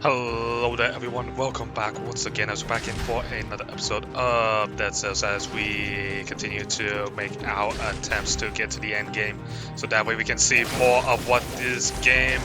Hello there everyone, welcome back once again as we're back in for another episode of Dead Cells as we continue to make our attempts to get to the end game, so that way we can see more of what this game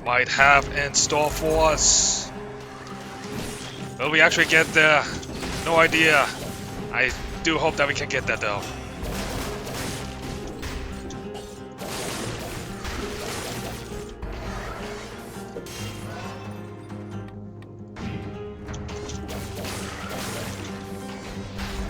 might have in store for us. Will we actually get there? No idea. I do hope that we can get there though.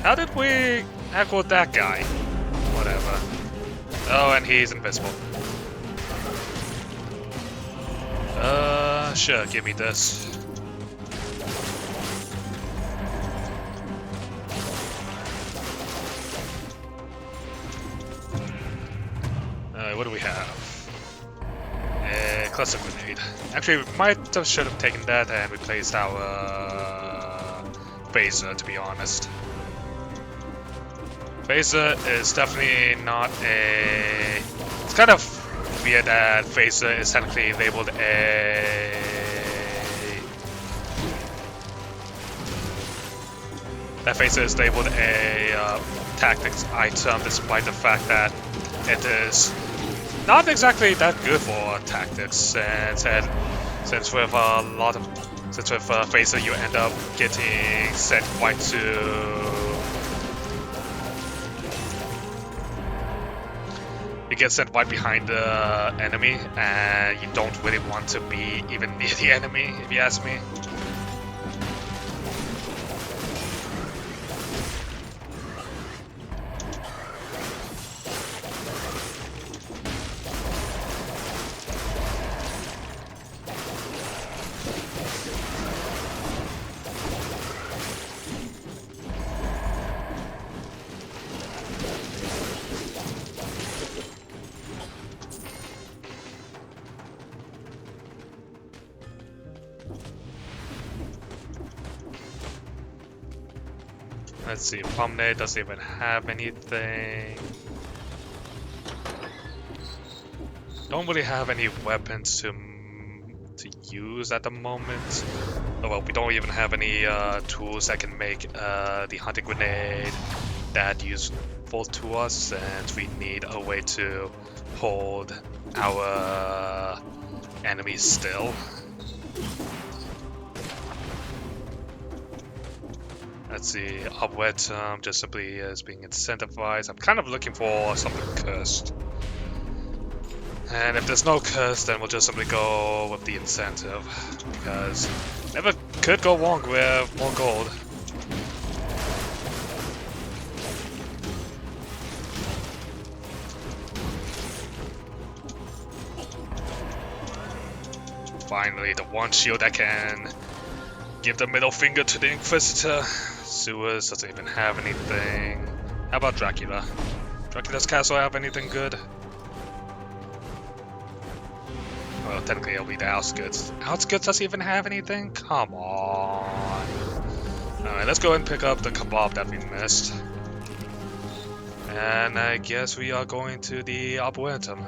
How did we tackle that guy? Whatever. Oh, and he's invisible. Sure, give me this. What do we have? A cluster grenade. Actually, we might have should have taken that and replaced our phaser, to be honest. Phaser is definitely not a... It's kind of weird that Phaser is technically labeled a... That Phaser is labeled a tactics item, despite the fact that it is not exactly that good for tactics. And since with a lot of... Since with Phaser you end up getting sent quite to... You get sent right behind the enemy, and you don't really want to be even near the enemy, if you ask me. Let's see, Promenade doesn't even have anything. Don't really have any weapons to use at the moment. Oh, well, we don't even have any tools that can make the hunting grenade that useful to us, and we need a way to hold our enemies still. Let's see, Arboretum just simply as being incentivized. I'm kind of looking for something cursed. And if there's no curse, then we'll just simply go with the incentive. Because never could go wrong with more gold. Finally, the one shield that can give the middle finger to the Inquisitor. Sewers doesn't even have anything. How about Dracula? Dracula's castle have anything good? Well, technically it'll be the outskirts. Outskirts doesn't even have anything? Come on. Alright, let's go and pick up the kebab that we missed. And I guess we are going to the Arboretum.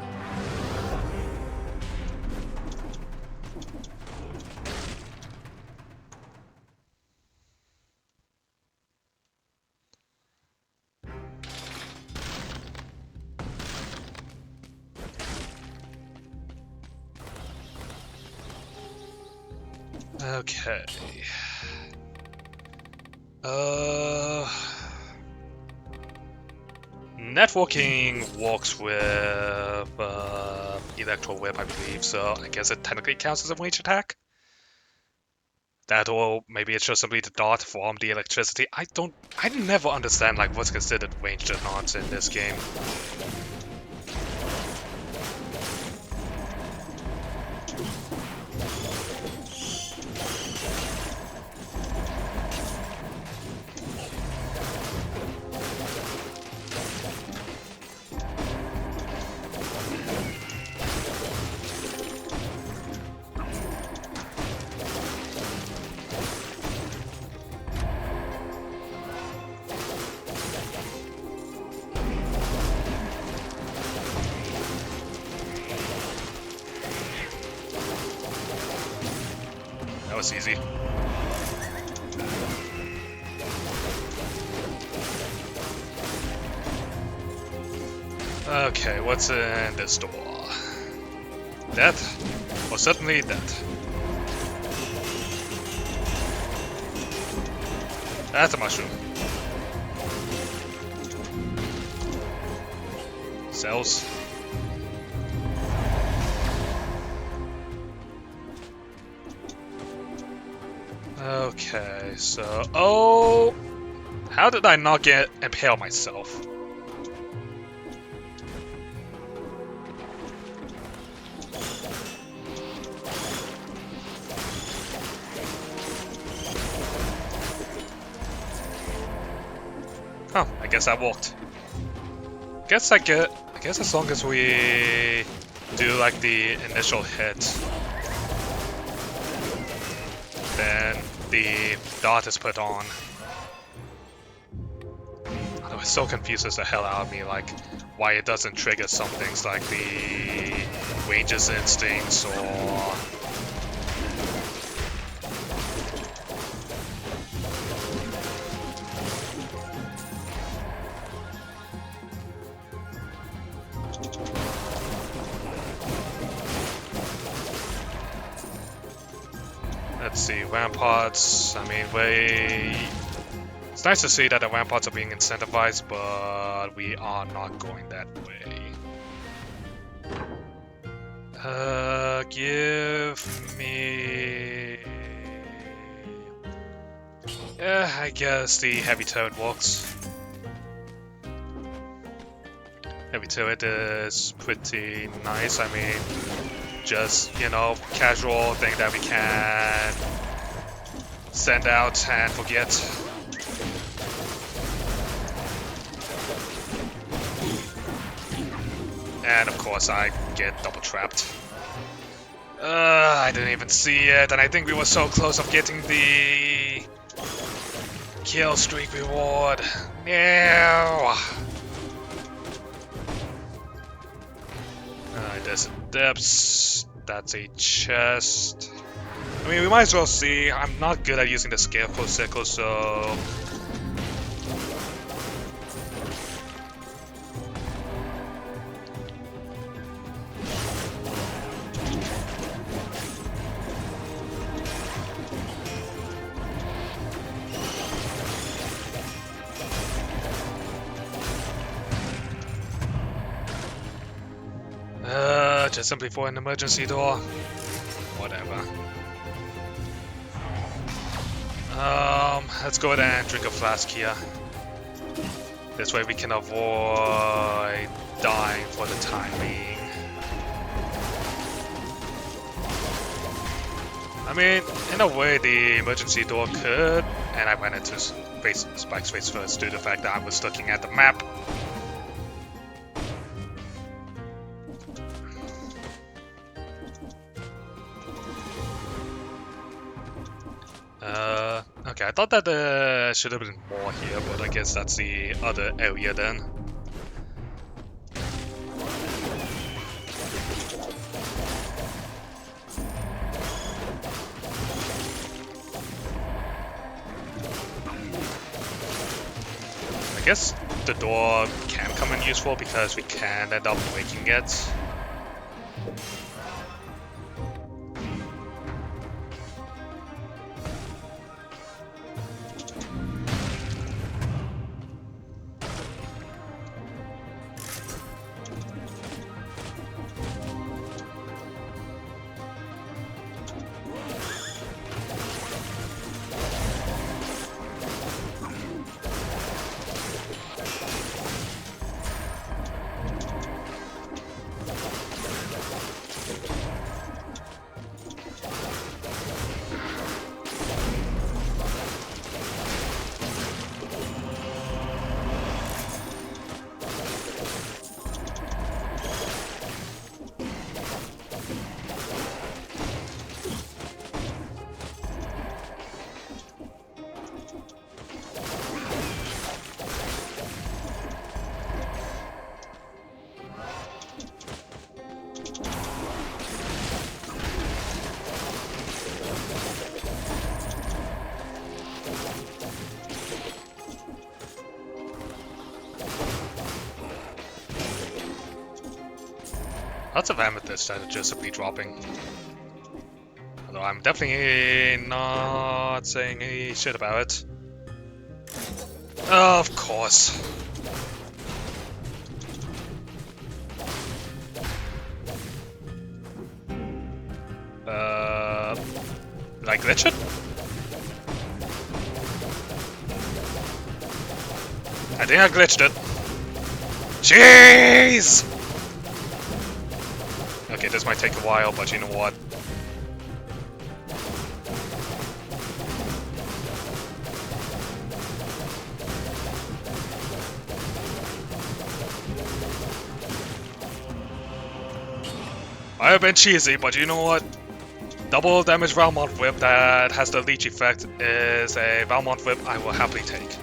Okay. Networking works with Electro Whip, I believe, so I guess it technically counts as a range attack. That, or maybe it's just simply the dart from the electricity. I never understand like what's considered ranged or not in this game. was easy. Okay, what's in this door? That? Well, certainly that. That's a mushroom. Cells. Okay, so... Oh! How did I not get impale myself? Huh, I guess that worked. Guess as long as we do like the initial hit, then the dot is put on. Although it so confuses the hell out of me, like why it doesn't trigger some things like the Ranger's instincts or let's see, ramparts. I mean, it's nice to see that the ramparts are being incentivized, but we are not going that way. Give me... Yeah, I guess the heavy turret works. Heavy turret is pretty nice. I mean, just, you know, casual thing that we can send out and forget. And of course I get double trapped. I didn't even see it, and I think we were so close of getting the kill streak reward. No. There's a depths. That's a chest. I mean, we might as well see. I'm not good at using the scarecrow sickle, so... just simply for an emergency door. Whatever. Let's go ahead and drink a flask here. This way we can avoid dying for the time being. I mean, in a way the emergency door could, and I went into Spike's face first due to the fact that I was looking at the map. Okay, I thought that there should have been more here, but I guess that's the other area then. I guess the door can come in useful because we can end up breaking it. Lots of amethyst that are just simply dropping. Although I'm definitely not saying any shit about it. Of course. Did I glitch it? I think I glitched it. Jeez! Okay, this might take a while, but you know what? I have been cheesy, but you know what? Double damage Valmont Whip that has the leech effect is a Valmont Whip I will happily take.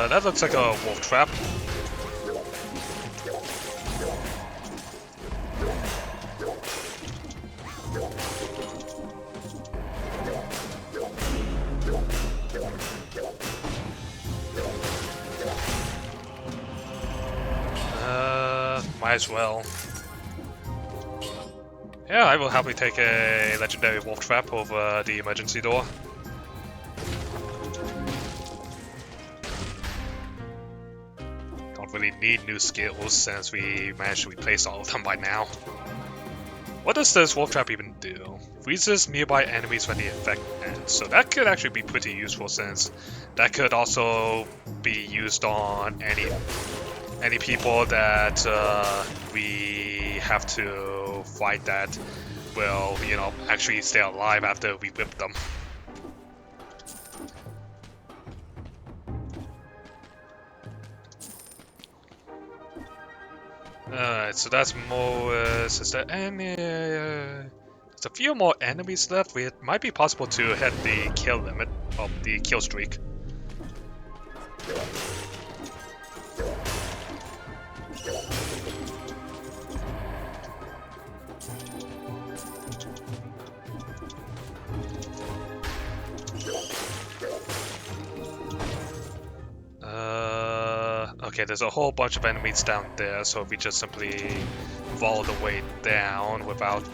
That looks like a wolf trap. Might as well. Yeah, I will happily take a legendary wolf trap over the emergency door. Don't really need new skills since we managed to replace all of them by now. What does this wolf trap even do? Freezes nearby enemies when the effect ends. So that could actually be pretty useful since that could also be used on any people that we have to fight that will, you know, actually stay alive after we whip them. Alright, so that's more. Is there any? There's a few more enemies left. It might be possible to hit the kill limit of the kill streak. Okay, there's a whole bunch of enemies down there, so if we just simply follow the way down without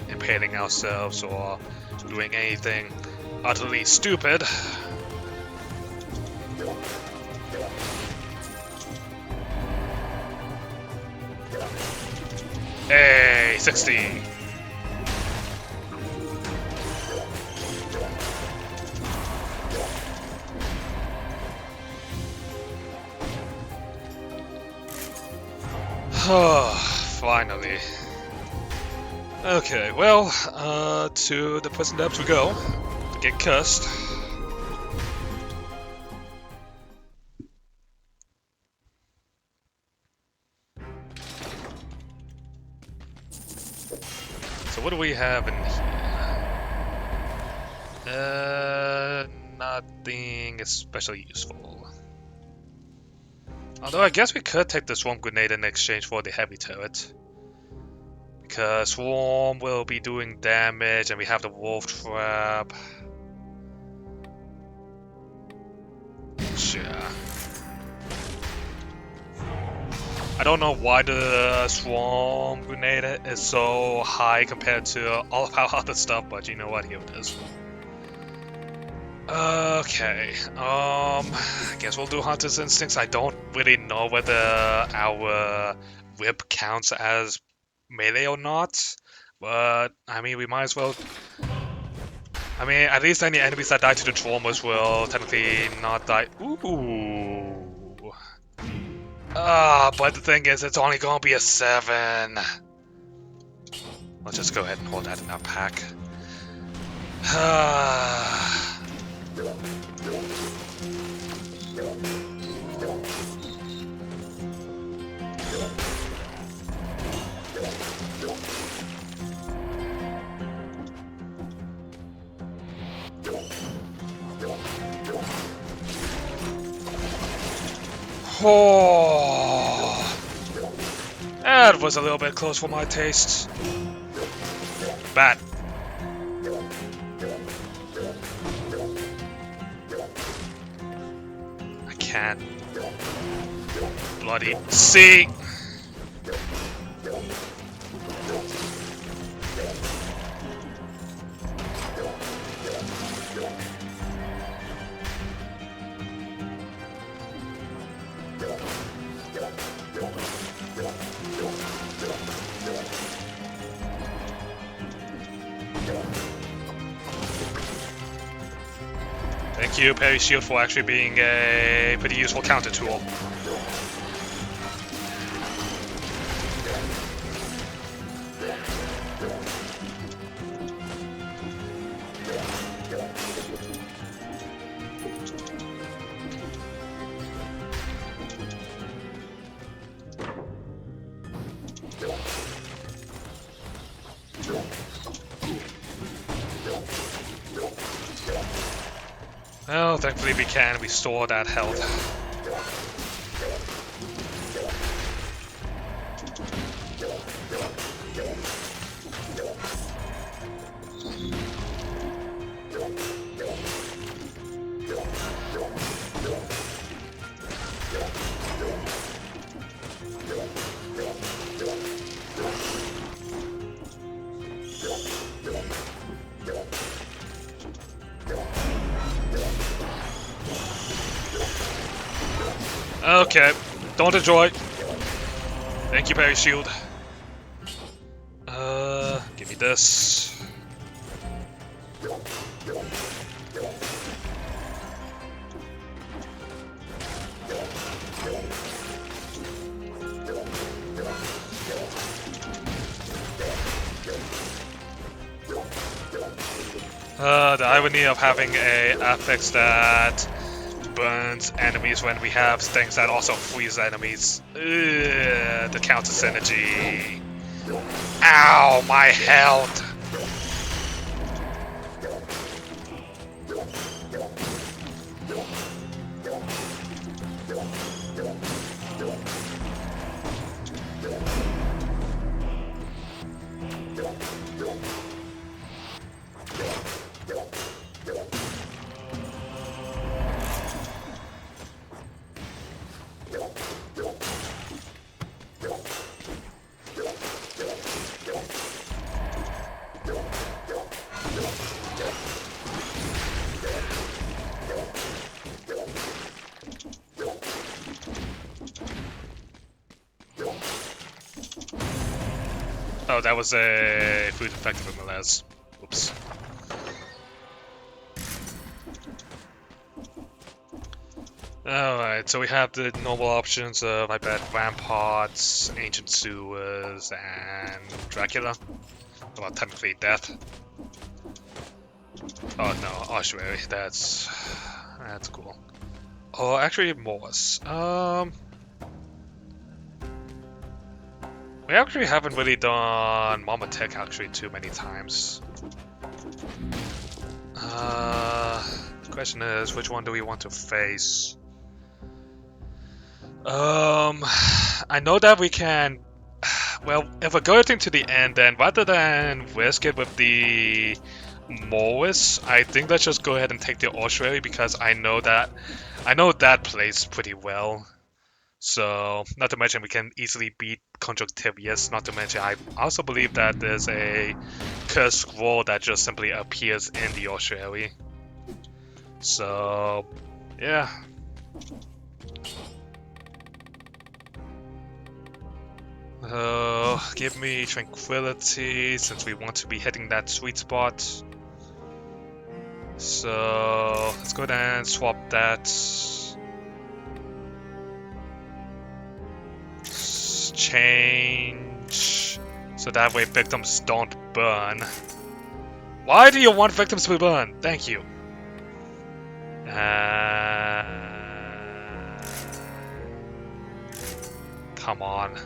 impaling ourselves or doing anything utterly stupid. Hey, 60! Finally. Okay, well, to the prison depths we go. To get cursed. So what do we have in here? Nothing especially useful. Although I guess we could take the Swarm Grenade in exchange for the Heavy Turret. Because Swarm will be doing damage and we have the Wolf Trap. Sure. I don't know why the Swarm Grenade is so high compared to all of our other stuff, but you know what, here it is. Okay, I guess we'll do Hunter's Instincts. I don't really know whether our whip counts as melee or not, but I mean, we might as well. I mean, at least any enemies that die to the traumas will technically not die. Ooh. But the thing is, it's only gonna be a 7. Let's just go ahead and hold that in our pack. Oh, that was a little bit close for my taste. Bad. I can't. Bloody see. Thank you, Parry Shield, for actually being a pretty useful counter tool. Well, thankfully we can restore that health. Okay, don't enjoy. Thank you, Parry Shield. Give me this. The irony of having a affix that burns enemies when we have things that also freeze enemies. The counter synergy. Ow, my health! Oh, that was a food effective MLS. Oops. Alright, so we have the normal options of, I bet, Ramparts, Ancient Sewers, and Dracula. Well, technically Death. Oh no, Ossuary, that's cool. Oh, actually Morse. We actually haven't really done Mama Tech actually too many times. The question is, which one do we want to face? I know that we can. Well, if we're going to the end, then rather than risk it with the Morris, I think let's just go ahead and take the Ossuary because I know that plays pretty well. So, not to mention we can easily beat Conjunctivius, not to mention I also believe that there's a Cursed Scroll that just simply appears in the Ossuary. So, yeah. Give me Tranquility since we want to be hitting that sweet spot. So, let's go ahead and swap that. Change So that way victims don't burn. Why do you want victims to burn? Thank you. Come on.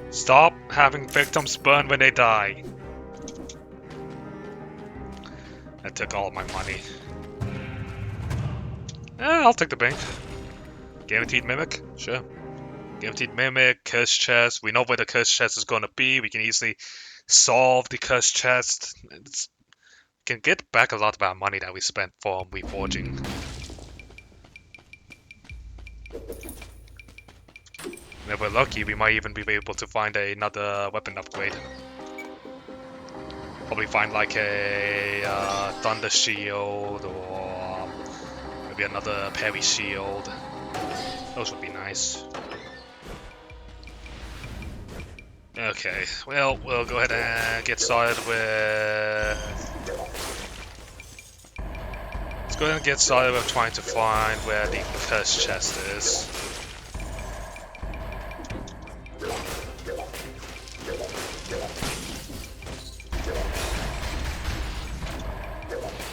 Stop having victims burn when they die. That took all my money. I'll take the bank. Guaranteed Mimic? Sure. Guaranteed Mimic, Curse Chest. We know where the Curse Chest is going to be. We can easily solve the Curse Chest. We can get back a lot of our money that we spent for reforging. If we're lucky, we might even be able to find another weapon upgrade. Probably find like a Thunder Shield or maybe another Parry Shield. Those would be nice. Okay, well, we'll go ahead and get started with... Let's go ahead and get started with trying to find where the Curse Chest is.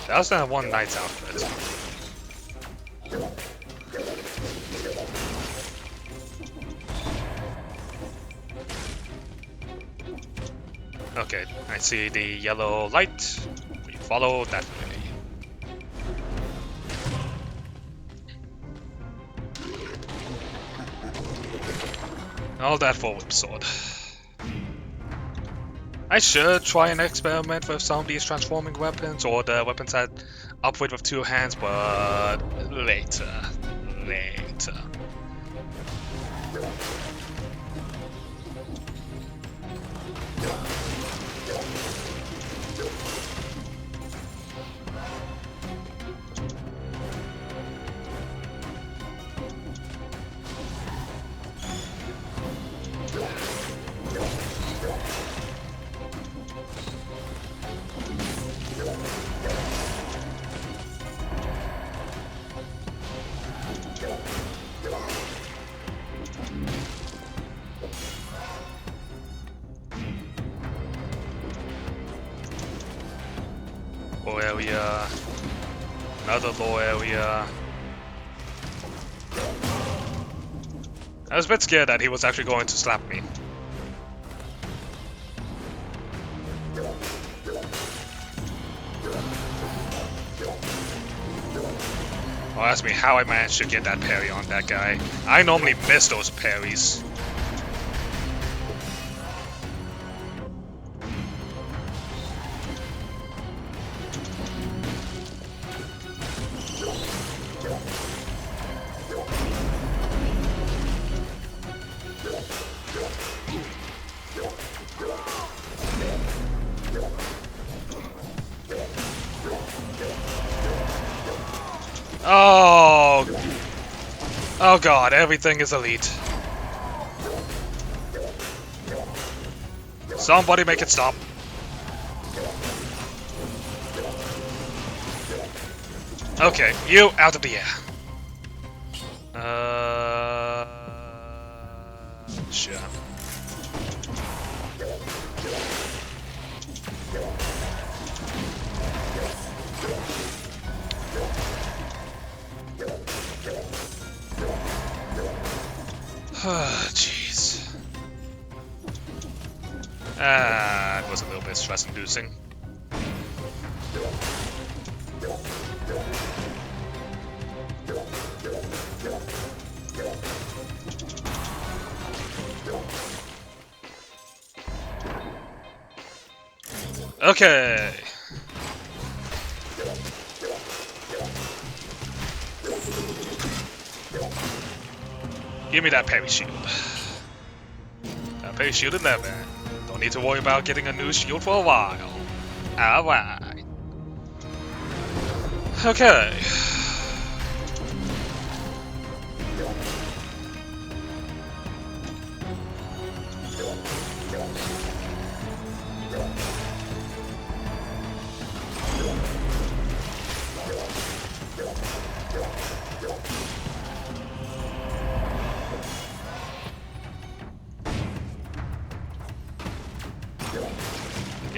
That was that one knight's outfit. Okay, I see the yellow light. We follow that way. All that for whip sword. I should try and experiment with some of these transforming weapons or the weapons that upgrade with two hands, but later. Low area, another low area. I was a bit scared that he was actually going to slap me. Oh, ask me how I managed to get that parry on that guy. I normally miss those parries. Oh god, everything is elite. Somebody make it stop. Okay, you out of the air. Sure. Jeez. It was a little bit stress-inducing. Okay. Give me that parry shield. That parry shield 11. Don't need to worry about getting a new shield for a while. Alright. Okay.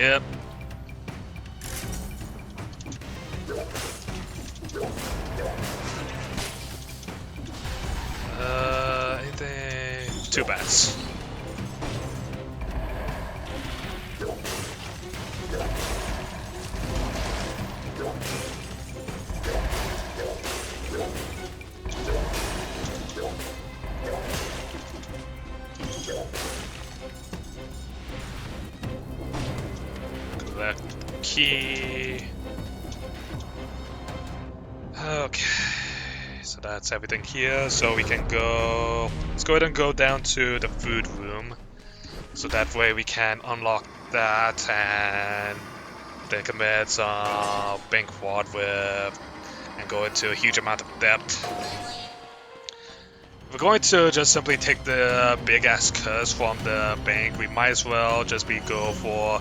Yep. Anything? 2 bats. Collect key. Okay. So that's everything here, so we can go... Let's go ahead and go down to the food room. So that way we can unlock that and then commit some bank fraud with and go into a huge amount of depth. If we're going to just simply take the big ass curse from the bank, we might as well just go for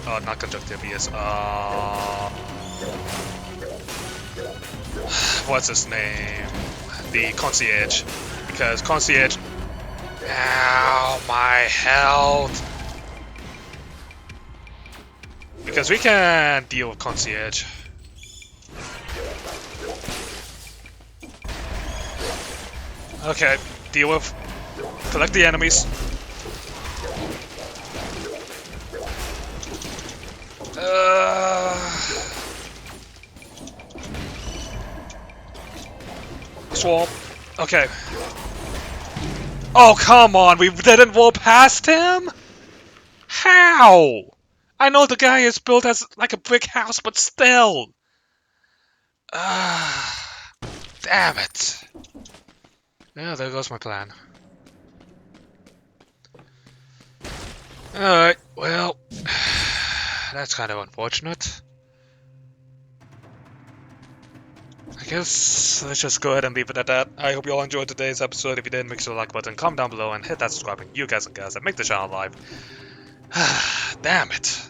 not conjunctivius, what's his name? The concierge. Because concierge... Ow, my health! Because we can deal with concierge. Okay, deal with... Collect the enemies. Swamp. Okay. Oh, come on! We didn't roll past him? How? I know the guy is built as like a brick house, but still. Damn it. Yeah, there goes my plan. Alright, well, that's kind of unfortunate. I guess let's just go ahead and leave it at that. I hope you all enjoyed today's episode. If you did, make sure to like button, comment down below, and hit that subscribe button. You guys and girls that make the channel live. Damn it.